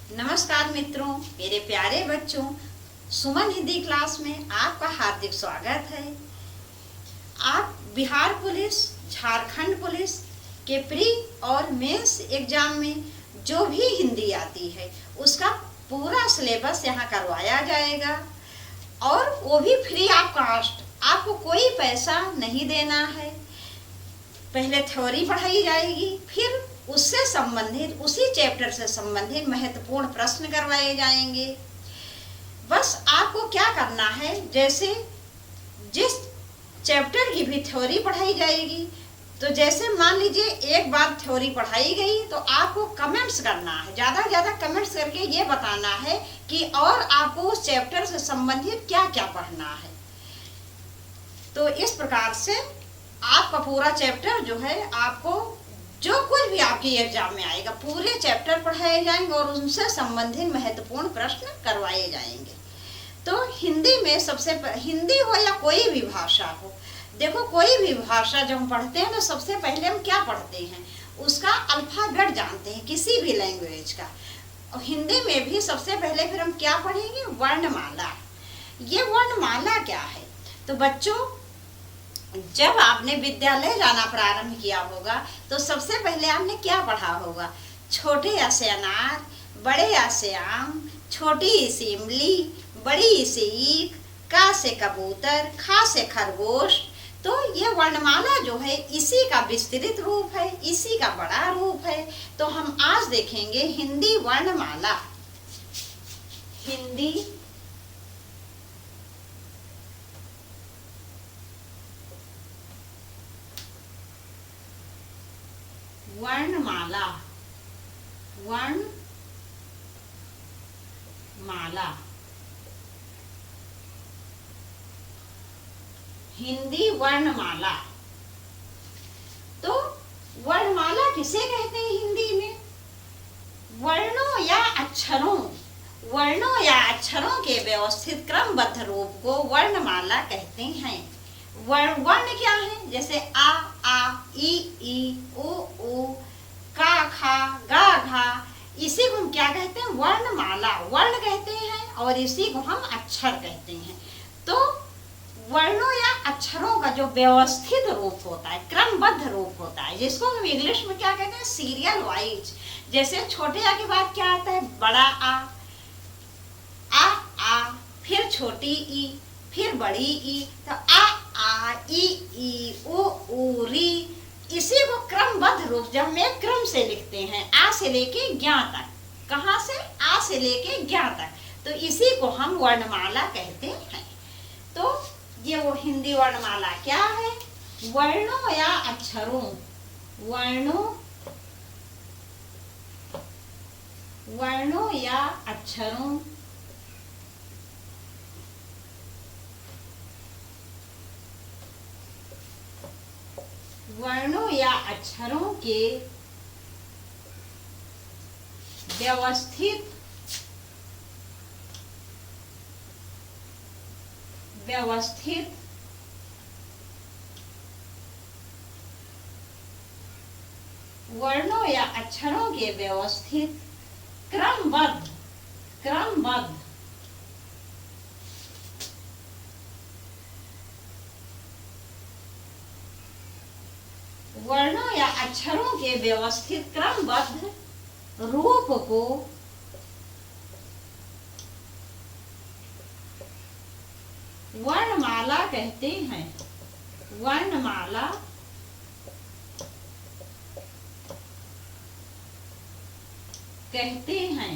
नमस्कार मित्रों, मेरे प्यारे बच्चों, सुमन हिंदी क्लास में आपका हार्दिक स्वागत है। आप बिहार पुलिस, झारखंड पुलिस के प्री और मेंस एग्जाम में जो भी हिंदी आती है उसका पूरा सिलेबस यहाँ करवाया जाएगा और वो भी फ्री ऑफ कॉस्ट। आपको कोई पैसा नहीं देना है। पहले थ्योरी पढ़ाई जाएगी, फिर उससे संबंधित उसी चैप्टर से संबंधित महत्वपूर्ण प्रश्न करवाए जाएंगे। बस आपको क्या करना है, जैसे जिस चैप्टर की भी थ्योरी पढ़ाई जाएगी, तो जैसे मान लीजिए एक बार थ्योरी पढ़ाई गई तो आपको कमेंट्स करना है, ज़्यादा से ज़्यादा कमेंट्स करके ये बताना है कि और आपको उस चैप्टर से संबंधित क्या क्या पढ़ना है। तो इस प्रकार से आपका पूरा चैप्टर जो है, आपको जो कुछ भी आपके एग्जाम में आएगा पूरे चैप्टर पढ़ाए जाएंगे और उनसे संबंधित महत्वपूर्ण प्रश्न करवाए जाएंगे। तो हिंदी में हिंदी हो या कोई भी भाषा हो, देखो कोई भी भाषा जब हम पढ़ते हैं तो सबसे पहले हम क्या पढ़ते हैं, उसका अल्फाबेट जानते हैं किसी भी लैंग्वेज का। और हिंदी में भी सबसे पहले फिर हम क्या पढ़ेंगे, वर्णमाला। ये वर्णमाला क्या है? तो बच्चों, जब आपने विद्यालय जाना प्रारंभ किया होगा तो सबसे पहले आपने क्या पढ़ा होगा, छोटे आ से अनार, बड़े आ से आम, छोटी ई से इमली, बड़ी ई से ईख, का से कबूतर, खा से खरगोश। तो ये वर्णमाला जो है इसी का विस्तृत रूप है, इसी का बड़ा रूप है। तो हम आज देखेंगे हिंदी वर्णमाला। हिंदी वर्णमाला। वर्णमाला, हिंदी वर्णमाला। तो वर्णमाला किसे कहते हैं हिंदी में? वर्णों या अक्षरों के व्यवस्थित क्रमबद्ध रूप को वर्णमाला कहते हैं। वर्ण क्या है? जैसे आ, ई, ऊ, का, खा, गा, घा, इसी को हम क्या कहते हैं? वर्णमाला, वर्ण कहते हैं और इसी को हम अक्षर कहते हैं। तो वर्णों या अक्षरों का जो व्यवस्थित रूप होता है, क्रमबद्ध रूप होता है, जिसको हम इंग्लिश में क्या कहते हैं? Serial wise. जैसे छोटे आ के बाद क्या आता है? बड़ा आ, फिर छोटी ई, फिर बड़ी ई। तो आ, ई, ऊ, री, इसी को क्रमबद्ध रूप जब हम एक क्रम से लिखते हैं, आ से लेके ज्ञ तक। कहाँ से? आ से लेके ज्ञ तक। तो इसी को हम वर्णमाला कहते हैं। तो ये वो हिंदी वर्णमाला क्या है? वर्णों या अक्षरों, वर्णों या अक्षरों के व्यवस्थित वर्णों या अक्षरों के व्यवस्थित क्रमबद्ध वर्णों या अक्षरों के व्यवस्थित क्रमबद्ध रूप को वर्णमाला कहते हैं। वर्णमाला कहते हैं।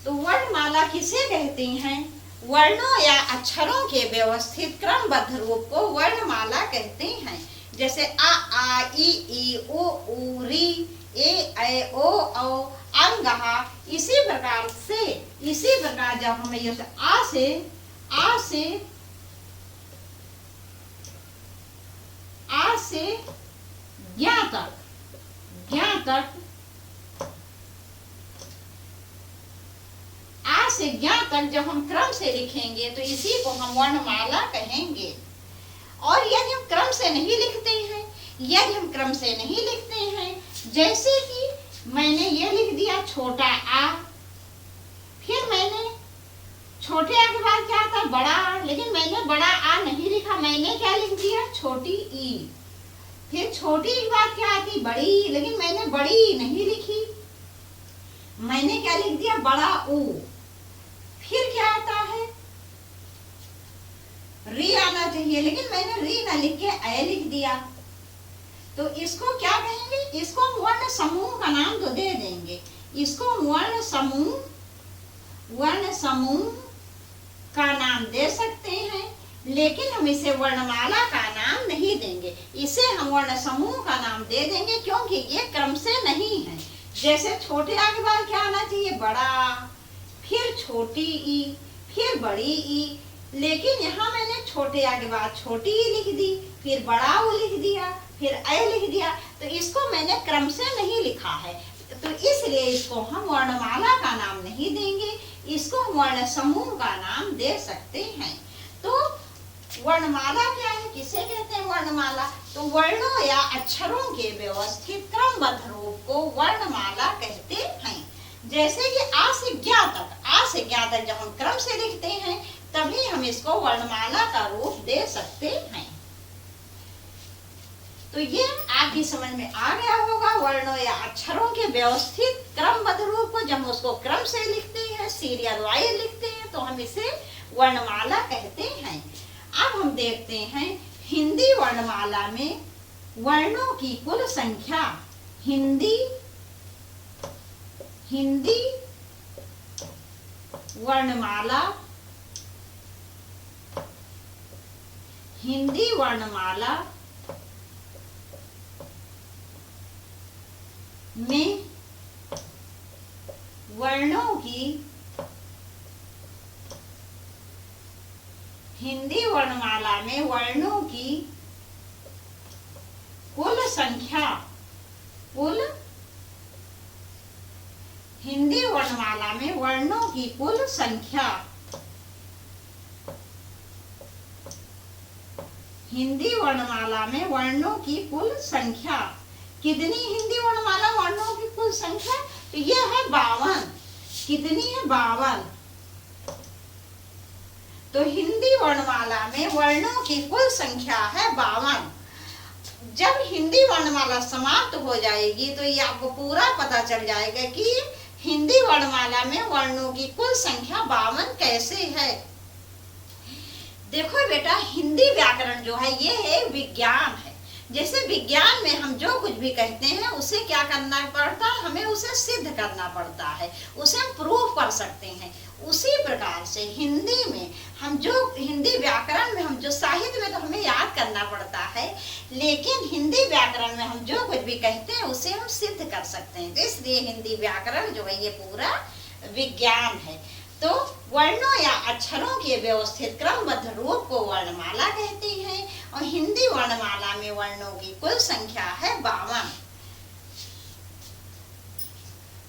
तो वर्णमाला किसे कहते हैं? वर्णों या अक्षरों के व्यवस्थित क्रमबद्ध रूप को वर्णमाला कहते हैं। जैसे आ, ई, ऊ, री, ए, ओ, अंग, इसी प्रकार जब हमें ये आ से ज्ञ तक, आ से ज्ञ तक जब हम क्रम से लिखेंगे तो इसी को हम वर्णमाला कहेंगे। और यदि हम क्रम क्रम से नहीं लिखते हैं, यदि हम क्रम से नहीं लिखते हैं, जैसे कि मैंने ये लिख दिया छोटा आ, फिर मैंने छोटे आ के बाद क्या आता बड़ा आ, लेकिन मैंने बड़ा आ नहीं लिखा, मैंने क्या लिख दिया छोटी ई। फिर छोटी के बाद क्या आती बड़ी, लेकिन मैंने बड़ी नहीं लिखी, मैंने क्या लिख दिया बड़ा ऊ। फिर क्या आता है री आना चाहिए, लेकिन मैंने री ना लिख के ए लिख दिया। तो इसको क्या कहेंगे, इसको वर्ण समूह का नाम तो दे देंगे, इसको वर्ण समूह का नाम दे सकते हैं, लेकिन हम इसे वर्णमाला का नाम नहीं देंगे, इसे हम वर्ण समूह का नाम दे देंगे, क्योंकि ये क्रम से नहीं है। जैसे छोटे आ के बाद क्या आना चाहिए बड़ा, फिर छोटी ई, फिर बड़ी ई, लेकिन यहाँ मैंने छोटे आ के बाद छोटी ई लिख दी, फिर बड़ा ऊ लिख दिया, फिर ए लिख दिया, तो इसको मैंने क्रम से नहीं लिखा है, तो इसलिए इसको हम वर्णमाला का नाम नहीं देंगे, इसको वर्ण समूह का नाम दे सकते हैं। तो वर्णमाला क्या है, किसे कहते हैं वर्णमाला, तो वर्णों या अक्षरों के व्यवस्थित क्रमबद्ध रूप को वर्णमाला कहते हैं। जैसे कि आ से ज्ञा तक जब हम क्रम से लिखते हैं तभी हम इसको वर्णमाला का रूप दे सकते हैं। तो ये आपकी समझ में आ गया होगा, वर्णों या अक्षरों के व्यवस्थित क्रमबद्ध रूप को जब हम उसको क्रम से लिखते हैं, सीरियल वाइज लिखते हैं, तो हम इसे वर्णमाला कहते हैं। अब हम देखते हैं हिंदी वर्णमाला में वर्णों की कुल संख्या, हिंदी वर्णमाला में वर्णों की हिंदी वर्णमाला में वर्णों की कुल संख्या, हिंदी वर्णमाला में वर्णों की कुल संख्या, हिंदी वर्णमाला में वर्णों की कुल संख्या, कितनी हिंदी वर्णमाला वर्णों की कुल संख्या, तो यह है 52। कितनी है 52। तो हिंदी वर्णमाला में वर्णों की कुल संख्या है 52। जब हिंदी वर्णमाला समाप्त हो जाएगी तो ये आपको पूरा पता चल जाएगा कि हिंदी वर्णमाला में वर्णों की कुल संख्या 52 कैसे है। देखो बेटा, हिंदी व्याकरण जो है ये एक विज्ञान है। जैसे विज्ञान में हम जो कुछ भी कहते हैं उसे क्या करना पड़ता है, हमें उसे सिद्ध करना पड़ता है, उसे हम प्रूफ कर सकते हैं। उसी प्रकार से हिंदी में हम जो हिंदी व्याकरण में हम जो साहित्य में तो हमें याद करना पड़ता है, लेकिन हिंदी व्याकरण में हम जो कुछ भी कहते हैं उसे हम सिद्ध कर सकते हैं। इसलिए हिंदी व्याकरण जो है ये पूरा विज्ञान है। तो वर्णों या अक्षरों के व्यवस्थित क्रमबद्ध रूप को वर्णमाला कहते हैं, और हिंदी वर्णमाला में वर्णों की कुल संख्या है 52।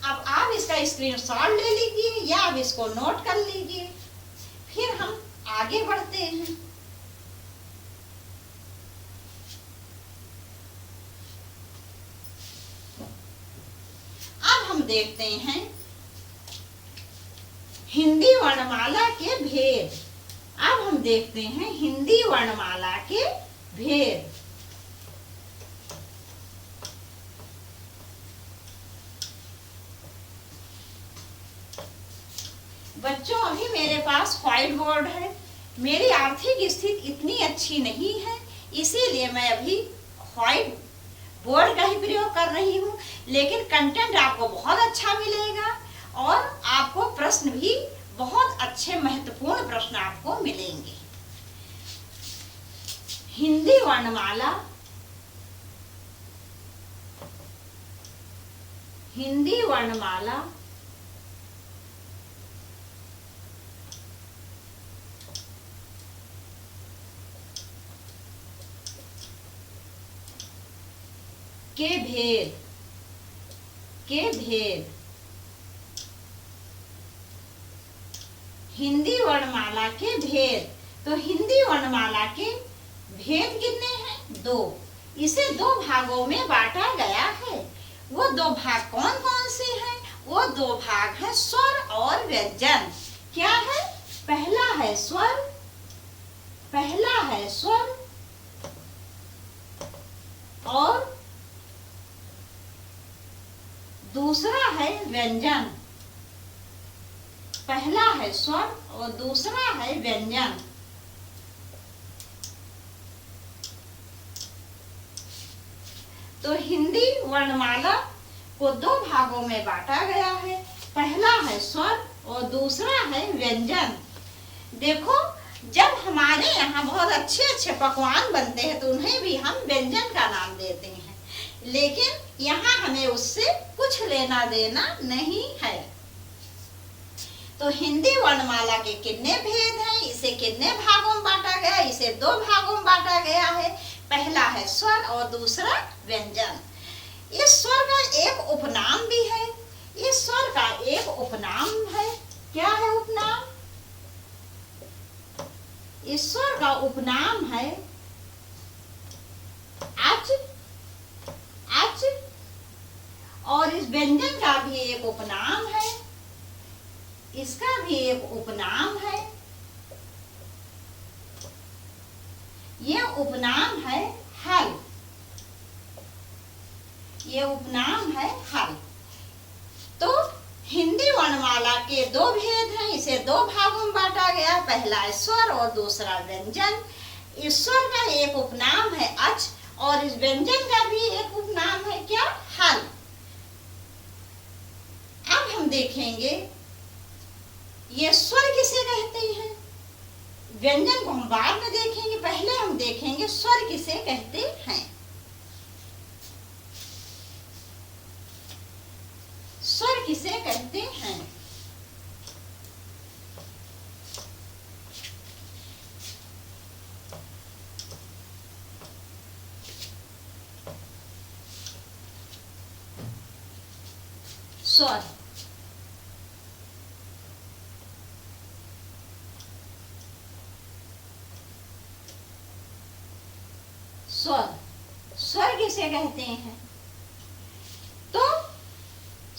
अब आप इसका स्क्रीनशॉट ले लीजिए या आप इसको नोट कर लीजिए, फिर हम आगे बढ़ते हैं। अब हम देखते हैं हिंदी वर्णमाला के भेद। अब हम देखते हैं हिंदी वर्णमाला के भेद। बच्चों, अभी मेरे पास व्हाइट बोर्ड है, मेरी आर्थिक स्थिति इतनी अच्छी नहीं है, इसीलिए मैं अभी व्हाइट बोर्ड का ही प्रयोग कर रही हूँ, लेकिन कंटेंट आपको बहुत अच्छा मिलेगा और आपको प्रश्न भी बहुत अच्छे महत्वपूर्ण प्रश्न आपको मिलेंगे। हिंदी वर्णमाला, हिंदी वर्णमाला के भेद, हिंदी वर्णमाला के भेद। तो हिंदी वर्णमाला के भेद कितने हैं? दो, इसे दो भागों में बांटा गया है। वो दो भाग कौन कौन से हैं? वो दो भाग हैं स्वर और व्यंजन। क्या है? पहला है स्वर, पहला है स्वर और दूसरा है व्यंजन। पहला है स्वर और दूसरा है व्यंजन। तो हिंदी वर्णमाला को दो भागों में बांटा गया है। पहला है स्वर और दूसरा है व्यंजन। देखो, जब हमारे यहाँ बहुत अच्छे अच्छे पकवान बनते हैं तो उन्हें भी हम व्यंजन का नाम देते हैं, लेकिन यहाँ हमें उससे कुछ लेना देना नहीं है। तो हिंदी वर्णमाला के कितने भेद हैं? इसे कितने भागों में बांटा गया? इसे दो भागों में बांटा गया है। पहला है स्वर और दूसरा व्यंजन। इस स्वर का एक उपनाम भी है। इस स्वर का एक उपनाम है। क्या है उपनाम? इस स्वर का उपनाम है अच, अच। और इस व्यंजन का भी एक उपनाम है। इसका भी एक उपनाम है। यह उपनाम है हल। ये उपनाम है हल। तो हिंदी वर्णमाला के दो भेद हैं। इसे दो भागों में बांटा गया। पहला स्वर और दूसरा व्यंजन। इस स्वर का एक उपनाम है अच और इस व्यंजन का भी एक उपनाम है क्या? हल। अब हम देखेंगे ये स्वर किसे कहते हैं। व्यंजन को हम बाद में देखेंगे, पहले हम देखेंगे स्वर किसे कहते हैं। स्वर किसे कहते हैं? स्वर, स्वर, स्वर किसे कहते हैं? तो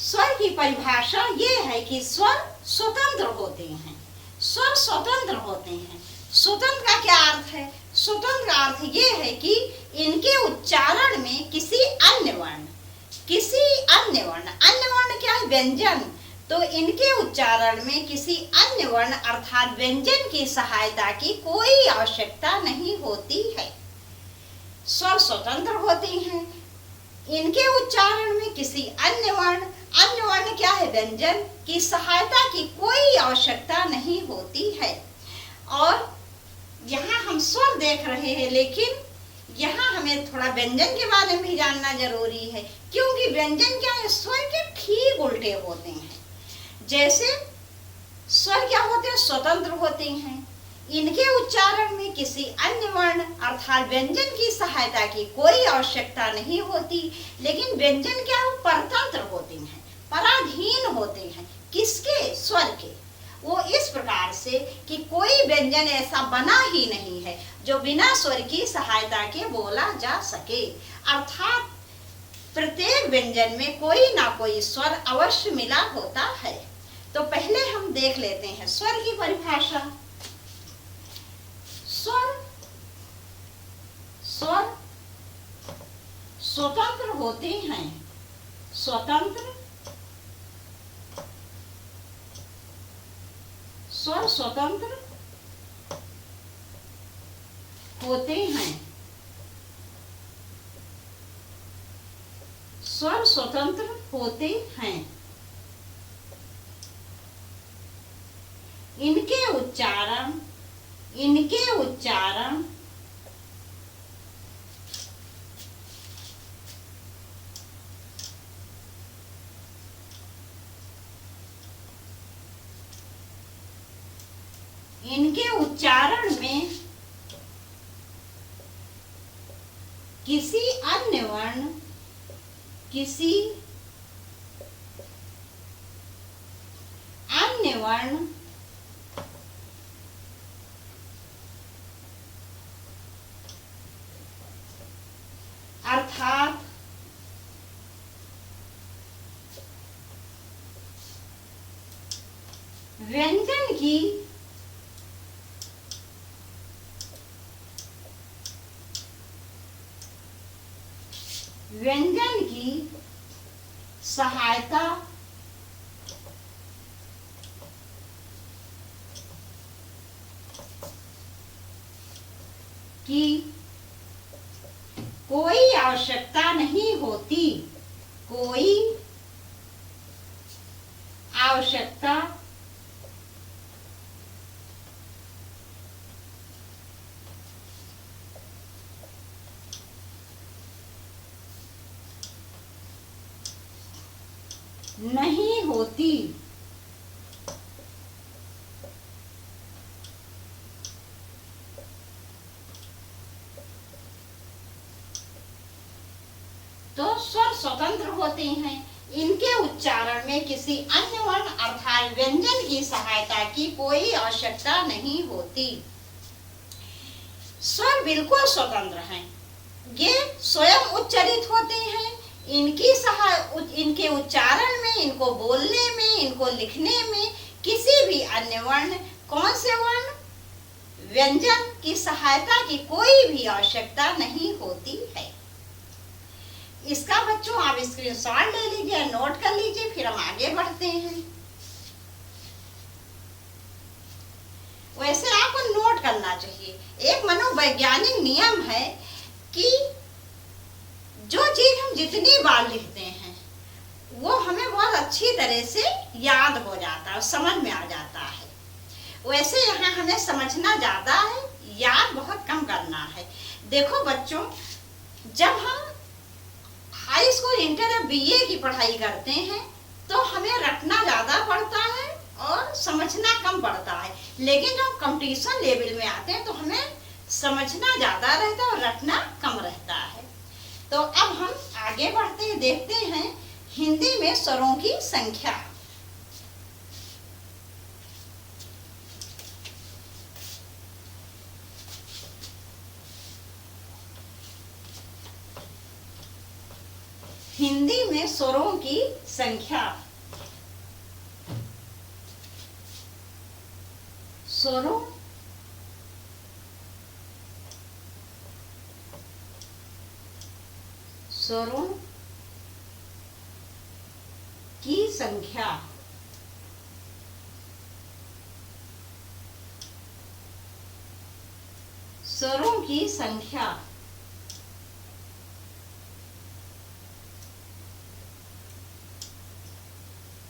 स्वर की परिभाषा ये है कि स्वर स्वतंत्र होते हैं। स्वर स्वतंत्र होते हैं। स्वतंत्र का क्या अर्थ है? स्वतंत्र का अर्थ ये है कि इनके उच्चारण में किसी अन्य वर्ण, अन्य वर्ण क्या है? व्यंजन। तो इनके उच्चारण में किसी अन्य वर्ण अर्थात व्यंजन की सहायता की कोई आवश्यकता नहीं होती है। स्वर स्वतंत्र होते हैं। इनके उच्चारण में किसी अन्य वर्ण क्या है? व्यंजन की सहायता की कोई आवश्यकता नहीं होती है। और यहाँ हम स्वर देख रहे हैं, लेकिन यहाँ हमें थोड़ा व्यंजन के बारे में भी जानना जरूरी है, क्योंकि व्यंजन क्या है? स्वर के ठीक उल्टे होते हैं। जैसे स्वर क्या होते हैं? स्वतंत्र होते हैं। इनके उच्चारण में किसी अन्य वर्ण अर्थात व्यंजन की सहायता की कोई आवश्यकता नहीं होती, लेकिन व्यंजन क्या है? परतंत्र होते हैं, पराधीन होते हैं। किसके? स्वर के। वो इस प्रकार से कि कोई व्यंजन ऐसा बना ही नहीं है जो बिना स्वर की सहायता के बोला जा सके, अर्थात प्रत्येक व्यंजन में कोई ना कोई स्वर अवश्य मिला होता है। तो पहले हम देख लेते हैं स्वर की परिभाषा। स्वर, स्वर स्वतंत्र होते हैं। स्वतंत्र, स्वर स्वतंत्र होते हैं। स्वर स्वतंत्र होते हैं। इनके उच्चारण इनके उच्चारण में किसी अन्य वर्ण अर्थात व्यंजन की सहायता की कोई आवश्यकता नहीं होती, कोई आवश्यकता नहीं होती। तो स्वर स्वतंत्र होते हैं, इनके उच्चारण में किसी अन्य वर्ण अर्थात व्यंजन की सहायता की कोई आवश्यकता नहीं होती। स्वर बिल्कुल स्वतंत्र हैं, ये स्वयं उच्चारित होते हैं। इनके उच्चारण में, इनको बोलने में, इनको लिखने में किसी भी अन्य वर्ण, कौन से वर्ण, व्यंजन की सहायता की कोई भी आवश्यकता नहीं होती है। इसका बच्चों आप स्क्रीनशॉट ले लीजिए, नोट कर लीजिए, फिर हम आगे बढ़ते हैं। वैसे आपको नोट करना चाहिए, एक मनोवैज्ञानिक नियम है कि जो चीज हम जितनी बार लिखते हैं वो हमें बहुत अच्छी तरह से याद हो जाता है, समझ में आ जाता है। वैसे यहाँ हमें समझना ज्यादा है, याद बहुत कम करना है। देखो बच्चों, जब हम हाई स्कूल, इंटर या बीए की पढ़ाई करते हैं तो हमें रटना ज्यादा पड़ता है और समझना कम पड़ता है, लेकिन जब कंपटीशन लेवल में आते हैं तो हमें समझना ज्यादा रहता है और रटना कम रहता है। तो अब हम आगे बढ़ते हैं, देखते हैं हिंदी में स्वरों की संख्या। हिंदी में स्वरों की संख्या। स्वरों की संख्या। स्वरों की संख्या।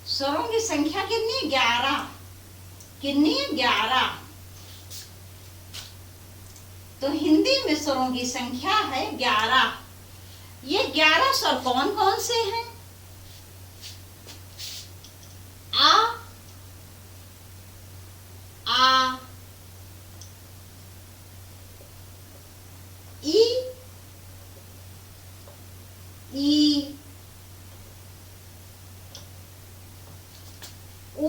स्वरों की संख्या कितनी? 11। कितनी? 11। तो हिंदी में स्वरों की संख्या है 11। ये 11 स्वर कौन कौन से हैं? आ, ई, उ,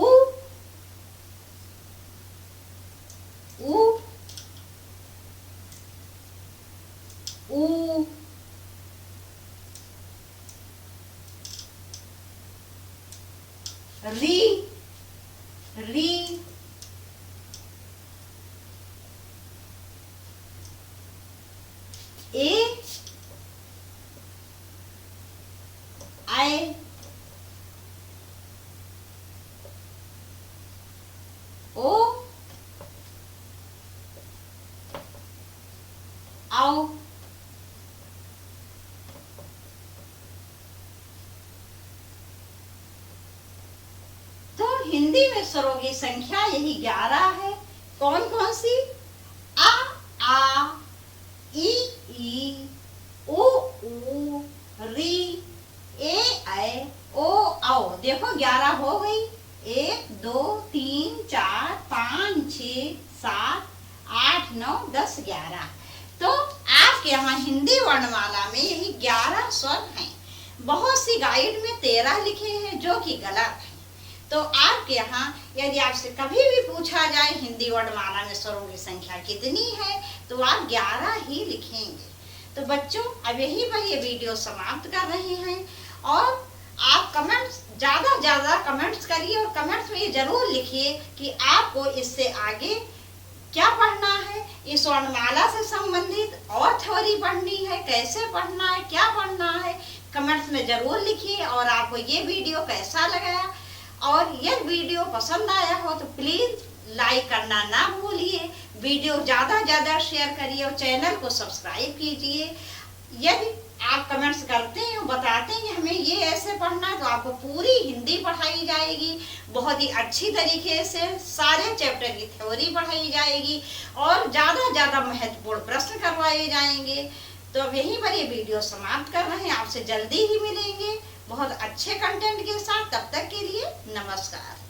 ऊ, री, ए, आई, ओ, आओ। तो हिंदी में स्वरों की संख्या यही 11 है। कौन कौन सी? आ, ई, उ, री, ए, ओ, आओ। देखो 11 हो गई। 1 2 3 4 5 6 7 8 9 10 11। तो आपके यहाँ हिंदी वर्णमाला में यही 11 स्वर हैं। बहुत सी गाइड में 13 लिखे हैं जो कि गलत है। तो आपके यहाँ यदि आपसे कभी भी पूछा जाए हिंदी वर्णमाला में स्वरों की संख्या कितनी है तो आप 11 ही लिखेंगे। तो बच्चों अब यहीं पर ये वीडियो समाप्त कर रहे हैं और आप ज़्यादा कमेंट्स करिए और कमेंट्स में ये जरूर लिखिए कि आपको इससे आगे क्या पढ़ना है, इस वर्णमाला से संबंधित और थ्योरी पढ़नी है, कैसे पढ़ना है, क्या पढ़ना है, कमेंट्स में जरूर लिखिए। और आपको ये वीडियो कैसा लगा और ये वीडियो पसंद आया हो तो प्लीज लाइक करना ना भूलिए, वीडियो ज़्यादा शेयर करिए और चैनल को सब्सक्राइब कीजिए। यदि आप कमेंट्स करते हैं, बताते हैं हमें ये ऐसे पढ़ना है, तो आपको पूरी हिंदी पढ़ाई जाएगी, बहुत ही अच्छी तरीके से सारे चैप्टर की थ्योरी पढ़ाई जाएगी और ज़्यादा महत्वपूर्ण प्रश्न करवाए जाएंगे। तो अब यहीं पर ये वीडियो समाप्त कर रहे हैं, आपसे जल्दी ही मिलेंगे बहुत अच्छे कंटेंट के साथ। तब तक के लिए नमस्कार।